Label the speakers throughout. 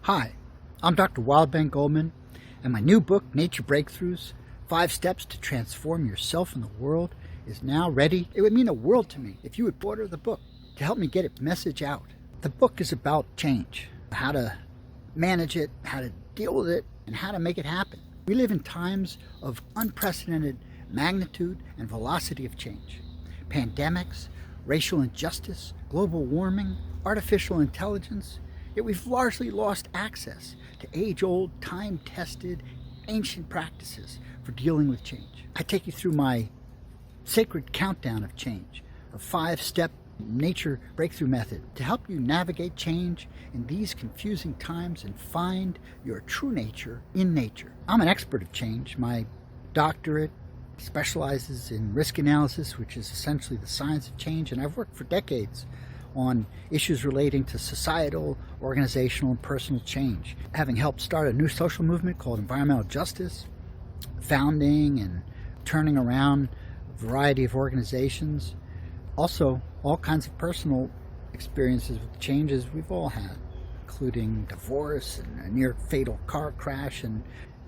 Speaker 1: Hi, I'm Dr. Wildbank Goldman, and my new book, Nature Breakthroughs, 5 Steps to Transform Yourself and the World, is now ready. It would mean the world to me if you would order the book to help me get its message out. The book is about change, how to manage it, how to deal with it, and how to make it happen. We live in times of unprecedented magnitude and velocity of change. Pandemics, racial injustice, global warming, artificial intelligence, yet we've largely lost access to age-old, time-tested, ancient practices for dealing with change. I take you through my sacred countdown of change, a 5-step nature breakthrough method to help you navigate change in these confusing times and find your true nature in nature. I'm an expert of change. My doctorate specializes in risk analysis, which is essentially the science of change, and I've worked for decades on issues relating to societal, organizational, and personal change, having helped start a new social movement called environmental justice, founding and turning around a variety of organizations. Also, all kinds of personal experiences with changes we've all had, including divorce and a near fatal car crash and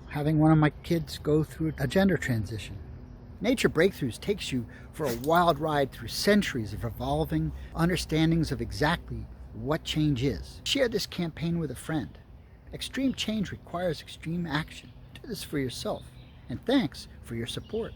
Speaker 1: having one of my kids go through a gender transition. Nature Breakthroughs takes you for a wild ride through centuries of evolving understandings of exactly what change is. Share this campaign with a friend. Extreme change requires extreme action. Do this for yourself. And thanks for your support.